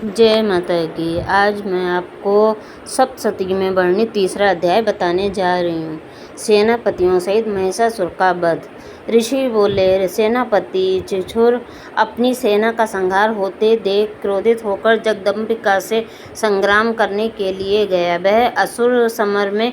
जय माता की। आज मैं आपको सप्तशती में वर्णित तीसरा अध्याय बताने जा रही हूँ। सेनापतियों सहित महिषासुर का वध। ऋषि बोले, सेनापति चिछुर अपनी सेना का संहार होते देख क्रोधित होकर जगदम्बिका से संग्राम करने के लिए गया। वह असुर समर में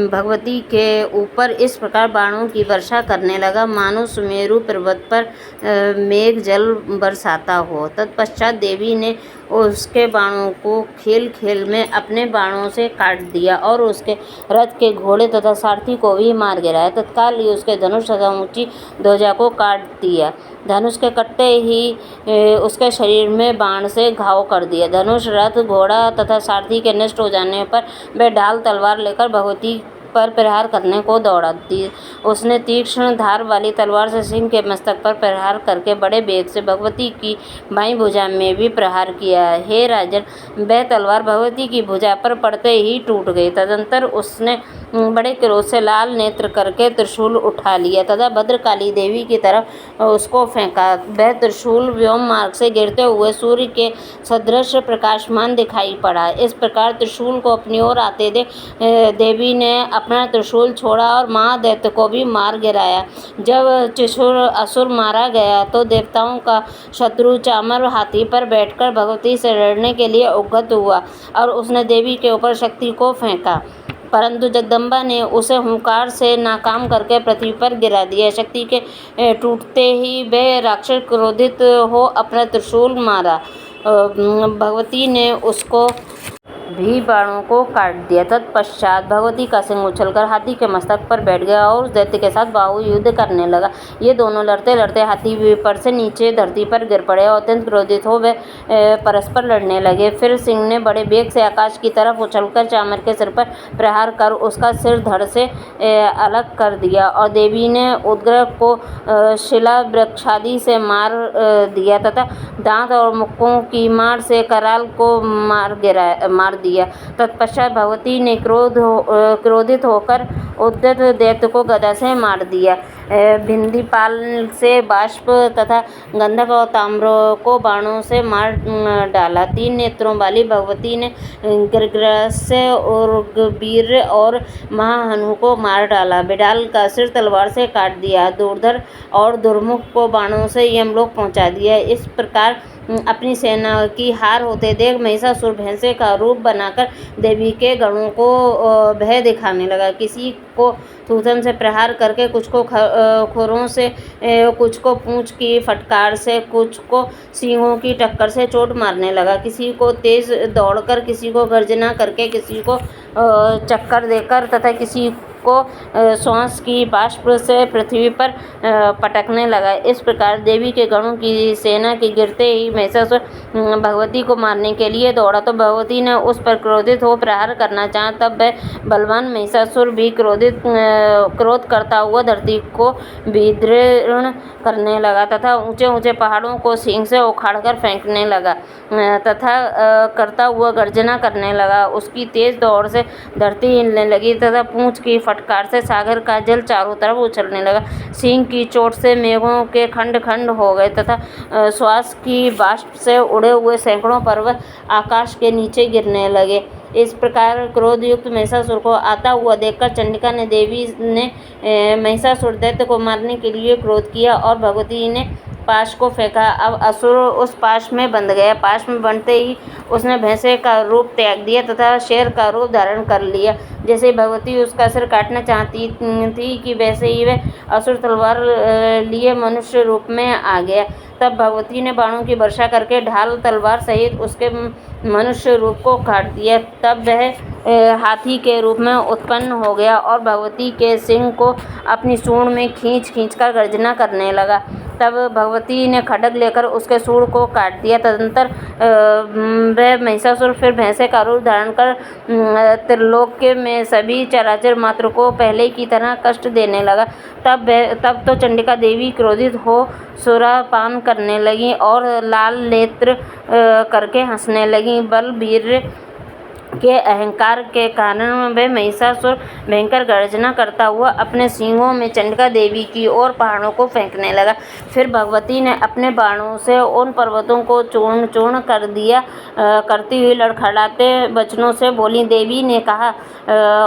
भगवती के ऊपर इस प्रकार बाणों की वर्षा करने लगा, मानो सुमेरु पर्वत पर मेघ जल बरसाता हो। तत्पश्चात देवी ने उसके बाणों को खेल खेल में अपने बाणों से काट दिया और उसके रथ के घोड़े तथा सारथी को भी मार गिराया। तत्काल ही उसके धनुष तथा ऊंची ध्वजा को काट दिया। धनुष के कटते ही उसके शरीर में बाण से घाव कर दिया। धनुष, रथ, घोड़ा तथा सारथी के नष्ट हो जाने पर वह ढाल तलवार लेकर भगवती पर प्रहार करने को दौड़ा दी। उसने तीक्ष्ण धार वाली तलवार से सिंह के मस्तक पर प्रहार करके बड़े वेग से भगवती की बाईं भुजा में भी प्रहार किया। हे राजन, वह तलवार भगवती की भुजा पर पड़ते ही टूट गई। तदंतर उसने बड़े क्रोध से लाल नेत्र करके त्रिशूल उठा लिया तथा भद्रकाली देवी की तरफ उसको फेंका। वह त्रिशूल व्योम मार्ग से गिरते हुए सूर्य के सदृश प्रकाशमान दिखाई पड़ा। इस प्रकार त्रिशूल को अपनी ओर आते देख देवी ने अपना त्रिशूल छोड़ा और महादैत्य को भी मार गिराया। जब चिछुर असुर मारा गया तो देवताओं का शत्रु चामर हाथी पर बैठकर भगवती से लड़ने के लिए उद्यत हुआ और उसने देवी के ऊपर शक्ति को फेंका, परंतु जगदम्बा ने उसे हुंकार से नाकाम करके पृथ्वी पर गिरा दिया। शक्ति के टूटते ही वह राक्षस क्रोधित हो अपना त्रिशूल मारा। भगवती ने उसको भी बाणों को काट दिया। तत्पश्चात भगवती का सिंह उछलकर हाथी के मस्तक पर बैठ गया और उस दैत्य के साथ बाहु युद्ध करने लगा। ये दोनों लड़ते लड़ते हाथी पर से नीचे धरती पर गिर पड़े और अत्यंत क्रोधित हो वे परस्पर लड़ने लगे। फिर सिंह ने बड़े वेग से आकाश की तरफ उछलकर चामर के सिर पर प्रहार कर उसका सिर धड़ से अलग कर दिया और देवी ने उद्ग्र को शिला वृक्षादि से मार दिया तथा दांत और मुक्कों की मार से कराल को मार दिया। तत्पश्चात भगवती ने क्रोधित होकर उद्यत दैत्य को गदा से मार दिया। भिंदीपाल से बाष्प तथा गंधक और ताम्र को बाणों से मार डाला। 3 नेत्रों वाली भगवती ने गृग्रस्य और वीर और महाहनु को मार डाला। बिडाल का सिर तलवार से काट दिया। दुर्धर और दुर्मुख को बाणों से यमलोक पहुंचा दिया। इस प्रकार अपनी सेना की हार होते देख महिषासुर भैंसे का रूप बनाकर देवी के गणों को भय दिखाने लगा। किसी को थूथन से प्रहार करके, कुछ को खुरों से, कुछ को पूंछ की फटकार से, कुछ को सींगों की टक्कर से चोट मारने लगा। किसी को तेज दौड़कर, किसी को गर्जना करके, किसी को चक्कर देकर तथा किसी को श्वास की बाष्प से पृथ्वी पर पटकने लगा। इस प्रकार देवी के गणों की सेना के गिरते ही महिषासुर भगवती को मारने के लिए दौड़ा तो भगवती ने उस पर क्रोधित हो प्रहार करना चाहा। तब वह बलवान महिषासुर भी क्रोध करता हुआ धरती को विदीर्ण करने लगा तथा ऊंचे ऊंचे पहाड़ों को सींग से उखाड़कर फेंकने लगा तथा करता हुआ गर्जना करने लगा। उसकी तेज दौड़ से धरती हिलने लगी तथा पूंछ की फटकार से सागर का जल चारों तरफ उछलने लगा। सींग की चोट से मेघों के खंड खंड हो गए तथा श्वास की बाष्प से उड़े हुए सैकड़ों पर्वत आकाश के नीचे गिरने लगे। इस प्रकार क्रोधयुक्त महिषासुर को आता हुआ देखकर चंडिका ने देवी ने महिषासुर दैत्य को मारने के लिए क्रोध किया और भगवती ने पाश को फेंका। अब असुर उस पाश में बंध गया। पाश में बंधते ही उसने भैंसे का रूप त्याग दिया तथा शेर का रूप धारण कर लिया। जैसे भगवती उसका सिर काटना चाहती थी कि वैसे ही वह असुर तलवार लिए मनुष्य रूप में आ गया। तब भगवती ने बाणों की वर्षा करके ढाल तलवार सहित उसके मनुष्य रूप को काट दिया। तब वह हाथी के रूप में उत्पन्न हो गया और भगवती के सिंह को अपनी सूंड में खींच कर गर्जना करने लगा। तब भगवती ने खड्ग लेकर उसके सूंड को काट दिया। तदंतर वह महिषासुर फिर भैंसे का रूप धारण कर त्रिलोक में सभी चराचर मात्र को पहले की तरह कष्ट देने लगा। तब तो चंडिका देवी क्रोधित हो सुरापान करने लगी और लाल नेत्र करके हंसने लगी। बल, वीर, के अहंकार के कारण वह महिषासुर भयंकर गर्जना करता हुआ अपने सींगों में चंडिका देवी की ओर पहाड़ों को फेंकने लगा। फिर भगवती ने अपने बाणों से उन पर्वतों को चूर्ण चूर्ण कर दिया। करती हुई लड़खड़ाते वचनों से बोली। देवी ने कहा,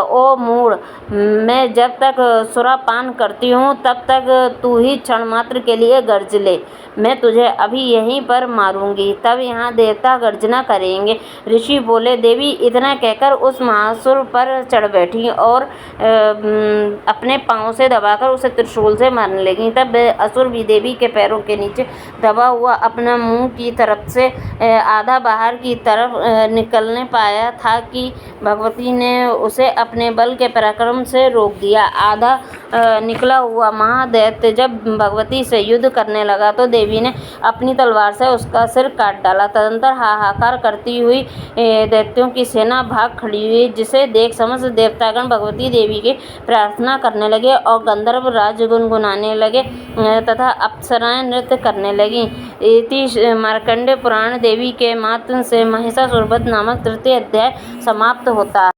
ओ मूढ़, मैं जब तक सुरापान करती हूँ तब तक तू ही क्षण मात्र के लिए गर्ज ले। मैं तुझे अभी यहीं पर मारूंगी, तब यहाँ देवता गर्जना करेंगे। ऋषि बोले। देवी इतना कहकर उस महासुर पर चढ़ बैठी और अपने पांव से दबाकर उसे त्रिशूल से मारने लगी। तब असुर भी देवी के पैरों के नीचे दबा हुआ अपना मुंह की तरफ से आधा बाहर की तरफ निकलने पाया था कि भगवती ने उसे अपने बल के पराक्रम से रोक दिया। आधा निकला हुआ महादैत्य जब भगवती से युद्ध करने लगा तो देवी ने अपनी तलवार से उसका सिर काट डाला। तदंतर हाहाकार करती हुई दैत्यों की सेना भाग खड़ी हुई, जिसे देख समस्त देवतागण भगवती देवी की प्रार्थना करने लगे और गंधर्व राज गुनगुनाने लगे तथा अप्सराएं नृत्य करने लगीं। इति मार्कंडेय पुराण। देवी के मातृ से महिषासुर वध नामक तृतीय अध्याय समाप्त होता है।